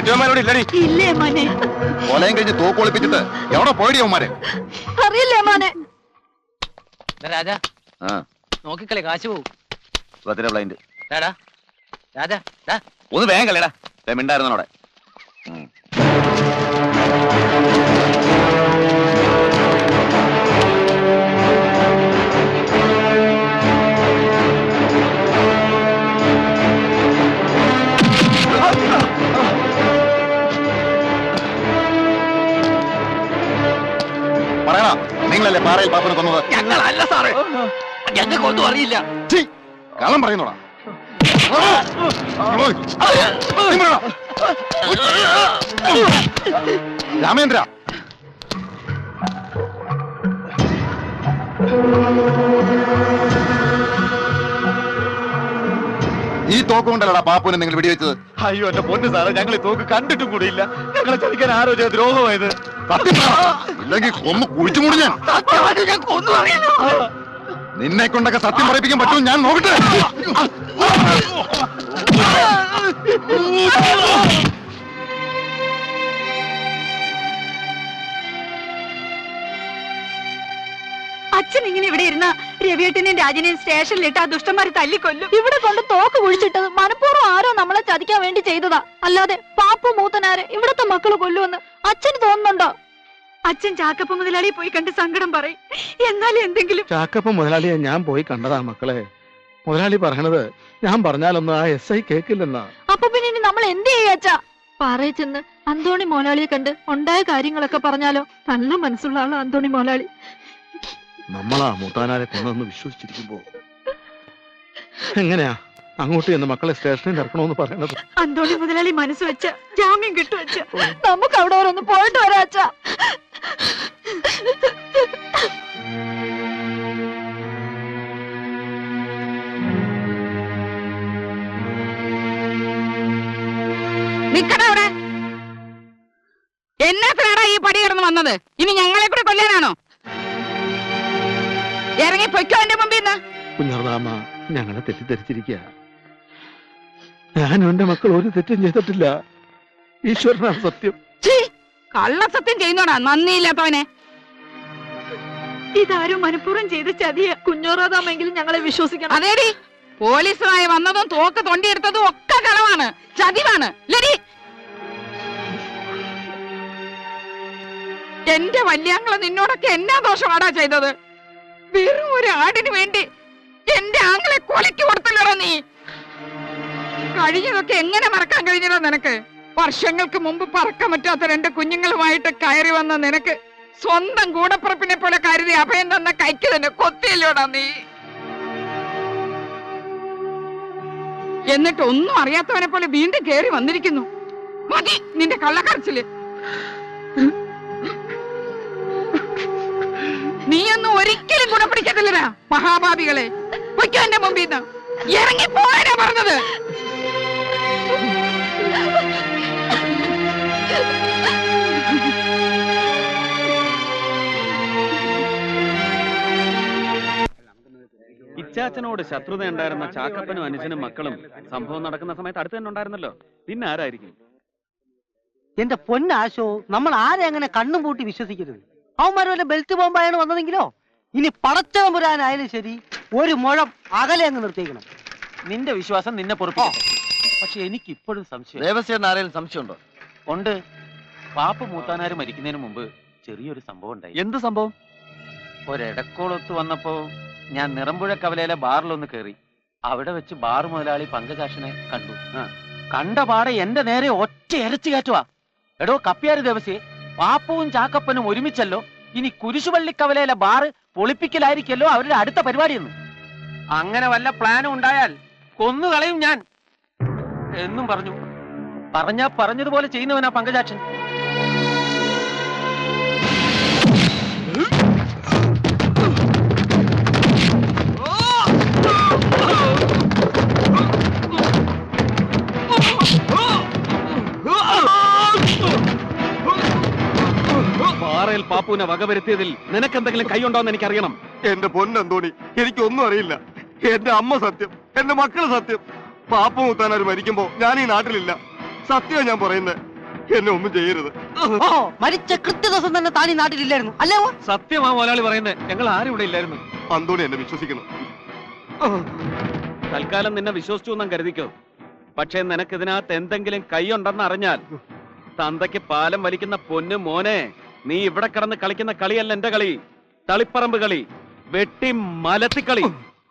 കെട്ടിയവന്മാരോട് ഇല്ലടി. ഇല്ലേ മോനെ? കൊലയും കഴിഞ്ഞ് തോക്കൊളിപ്പിച്ചിട്ട് എവിടെ പോയിടിയവന്മാരെ? അറിയില്ലേ മോനെ? രാജാ നോക്കിക്കളി, കാശ് പോവും. ബ്ലൈൻഡ് രാജാ ഒന്ന് വേഗം കളിയടാ. മിണ്ടായിരുന്നോടെ പറയണ, നിങ്ങളല്ലേ പാറയിൽ പാപ്പനെ കൊന്നത്? ഞങ്ങളല്ല സാറേ, ഞങ്ങൾക്കൊന്നും അറിയില്ല. കള്ളം പറയുന്നോടാ. രാമേന്ദ്ര, ഈ തോക്ക് കൊണ്ടല്ലടാ പാപ്പുവിനെ നിങ്ങൾ വെടിവെച്ചത്? അയ്യോ എന്റെ പൊന്നു സാറേ, ഞങ്ങൾ ഈ തോക്ക് കണ്ടിട്ടും കൂടിയില്ല. ഞങ്ങളെ ചതിക്കാൻ ആരോ ചെയ്ത ദ്രോഹമായത്. ഇല്ലെങ്കിൽ കൊന്നു കുഴിച്ചു മൂടി ഞാൻ. ഞങ്ങൾക്കൊന്നും അറിയില്ല. നിന്നെ കൊണ്ടൊക്കെ സത്യം പറയിപ്പിക്കാൻ പറ്റുമോ ഞാൻ നോക്കട്ടെ. അച്ഛൻ ഇങ്ങനെ ഇവിടെ ഇരുന്ന രവിയേട്ടനെയും രാജനെയും സ്റ്റേഷനിലിട്ട് ആ ദുഷ്ടന്മാരെ തല്ലിക്കൊല്ലും. ഇവിടെ കൊണ്ട് തോക്ക് കുഴിച്ചിട്ടത് മനഃപൂർവ്വം ആരോ നമ്മളെ ചതിക്കാൻ വേണ്ടി ചെയ്തതാ. അല്ലാതെ പാപ്പു മൂത്തനാരെ ഇവിടത്തെ മക്കള് കൊല്ലുമെന്ന് അച്ഛന് തോന്നുന്നുണ്ടോ? അച്ഛൻ ചാക്കപ്പ മുതലാളിയെ പോയി കണ്ട് സങ്കടം പറയും. എന്നാലും എന്തെങ്കിലും. ചാക്കപ്പ മുതലാളിയെ ഞാൻ പോയി കണ്ടതാ മക്കളെ. മുതലാളി പറയണത് ഞാൻ പറഞ്ഞാലൊന്നും ആ SI കേക്കില്ലെന്നാ. അപ്പൊ പിന്നെ ഇനി നമ്മൾ എന്ത് ചെയ്യാച്ചാ? പാറയിൽ ചെന്ന് അന്തോണി മോലാളിയെ കണ്ട് ഉണ്ടായ കാര്യങ്ങളൊക്കെ പറഞ്ഞാലോ? നല്ല മനസ്സുള്ള ആളാ അന്തോണി മോലാളി. നമ്മളാ മൂത്താനാരെ കൊന്നതെന്ന് വിശ്വസിച്ചിരിക്കുമ്പോ എങ്ങനെയാ അങ്ങോട്ട് ചെന്ന് മക്കളെ സ്റ്റേഷനിൽ ഇറക്കണമെന്ന് പറയണത്? അന്തോണി മുതലാളി മനസ്സ് വെച്ച ജാമ്യം കിട്ടുവച്ച നമുക്ക് അവിടെ വരെ ഒന്ന് പോയിട്ട് വരാച്ചാ. നിക്കടവിടെ. എന്നാത്തിനാടാ ഈ പടി കിടന്ന് വന്നത്? ഇനി ഞങ്ങളെ കൂടെ കൊല്ലാനാണോ? ഇറങ്ങി പൊയ്ക്കോ എന്റെ മുമ്പിൽ നിന്ന്. കുഞ്ഞർദാമ ഞങ്ങളെ തെറ്റിദ്ധരിച്ചിരിക്കുക. ഞാനും എന്റെ മക്കൾ ഒരു തെറ്റും ചെയ്തിട്ടില്ല. ഈശ്വരനാണ് സത്യം. കള്ളസത്യം ചെയ്യുന്നോടാ നന്ദിയില്ലാത്തവനെ. ഇതാരും മനഃപൂർവ്വം ചെയ്ത് ചതിയ. കുഞ്ഞോറാതാമെങ്കിലും ഞങ്ങളെ വിശ്വസിക്കണം. അതേടി, പോലീസുമായി വന്നതും തോക്ക് തൊണ്ടിയെടുത്തതും ഒക്കെ കളവാണ്, ചതിവാണ്. ലടി, എന്റെ വല്യാങ്ങളെ നിന്നോടൊക്കെ എന്നാ ദോഷമാടാ ചെയ്തത്? വെറും ഒരു ആടിന് വേണ്ടി എന്റെ ആങ്ങളെ കൊലയ്ക്ക് കൊടുത്തല്ലോടാ നീ. കഴിഞ്ഞതൊക്കെ എങ്ങനെ മറക്കാൻ കഴിഞ്ഞല്ലോ നിനക്ക്? വർഷങ്ങൾക്ക് മുമ്പ് പറക്കാൻ പറ്റാത്ത 2 കുഞ്ഞുങ്ങളുമായിട്ട് കയറി വന്ന നിനക്ക് സ്വന്തം കൂടപ്പുറപ്പിനെ പോലെ കരുതി അഭയം തന്ന കൈക്ക് തന്നെ കൊത്തിയല്ലോടാ നീ. എന്നിട്ട് ഒന്നും അറിയാത്തവനെ പോലെ വീണ്ടും കേറി വന്നിരിക്കുന്നു. മതി നിന്റെ കള്ളക്കരച്ചില്. നീയൊന്നും ഒരിക്കലും ഗുണപിടിക്കത്തില്ലടാ മഹാഭാവികളെ. പൊയ്ക്കോ എന്റെ മുമ്പിൽ നിന്ന്. ഇറങ്ങി പോയാ പറഞ്ഞത്. ഇച്ചാച്ചനോട് ശത്രുത ഉണ്ടായിരുന്ന ചാക്കപ്പനും അനുജനും മക്കളും സംഭവം നടക്കുന്ന സമയത്ത് അടുത്ത് തന്നെ ഉണ്ടായിരുന്നല്ലോ. പിന്നെ ആരായിരിക്കും? എന്റെ പൊന്നാശോ, നമ്മൾ ആരെ അങ്ങനെ കണ്ണും പൂട്ടി വിശ്വസിക്കരുത്. അവന്മാർ വല്ല ബെൽറ്റ് ബോംബായാണ് വന്നതെങ്കിലോ? ഇനി പടച്ചവമ്പുരാനായാലും ശരി, ഒരു മുഴം അകലെ അങ്ങ് നിർത്തിക്കണം. നിന്റെ വിശ്വാസം നിന്നെ പൊറപ്പിക്കട്ടെ. പക്ഷെ എനിക്ക് ഇപ്പോഴും സംശയം. ദേവസ്വം ആരെങ്കിലും സംശയമുണ്ടോ? ഉണ്ട്. പാപ്പ മൂത്താനാര് മരിക്കുന്നതിന് മുമ്പ് ചെറിയൊരു സംഭവം ഉണ്ടായി. എന്ത് സംഭവം? ഒരിടക്കോളൊത്ത് വന്നപ്പോ ഞാൻ നിറമ്പുഴ കവലയിലെ ബാറിലൊന്ന് കയറി. അവിടെ വെച്ച് ബാർ മുതലാളി പങ്കജാക്ഷനെ കണ്ടു. കണ്ട പാടെ എന്റെ നേരെ ഒറ്റ എരച്ചു കയറ്റുവാ. എടോ കപ്പിയാര് ദേവസ്യേ, പാപ്പവും ചാക്കപ്പനും ഒരുമിച്ചല്ലോ. ഇനി കുരിശുപള്ളിക്കവലയിലെ ബാറ് പൊളിപ്പിക്കലായിരിക്കല്ലോ അവരുടെ അടുത്ത പരിപാടിയെന്ന്. അങ്ങനെ വല്ല പ്ലാനും ഉണ്ടായാൽ കൊന്നുകളയും ഞാൻ എന്നും പറഞ്ഞു. പറഞ്ഞതുപോലെ ചെയ്യുന്നവനാ പങ്കജാക്ഷൻ. പാറയിൽ പാപ്പുവിനെ വകവരുത്തിയതിൽ നിനക്കെന്തെങ്കിലും കൈയുണ്ടോന്ന് എനിക്കറിയണം. എന്റെ പൊന്നെന്തോണി, എനിക്കൊന്നും അറിയില്ല. എന്റെ അമ്മ സത്യം, എന്റെ മക്കള് സത്യം. പാപ്പ മുത്താനാര് മരിക്കുമ്പോ ഞാൻ ഈ നാട്ടിലില്ല. സത്യമാണ് ഞാൻ പറയുന്നത്. എന്നെ ഒന്നും ചെയ്യരുത്. ഓ മരിച്ച കൃത്യ ദിവസം തന്നെ താൻ ഈ നാട്ടിലില്ലായിരുന്നു അല്ലേ? സത്യമാ മുതലാളി പറയുന്നത്, ഞങ്ങൾ ആരും ഇവിടെ ഇല്ലായിരുന്നു. അന്തോണി എന്നെ വിശ്വസിക്കണം. തൽക്കാലം നിന്നെ വിശ്വസിച്ചു എന്നും കരുതിക്കോ. പക്ഷേ നിനക്ക് ഇതിനകത്ത് എന്തെങ്കിലും കൈയുണ്ടെന്ന് അറിഞ്ഞാൽ തന്തയ്ക്ക് പാലം വലിക്കുന്ന പൊന്നു മോനെ, നീ ഇവിടെ കിടന്ന് കളിക്കുന്ന കളിയല്ല എന്റെ കളി, തളിപ്പറമ്പ് കളി, വെട്ടി മലത്തിക്കളി.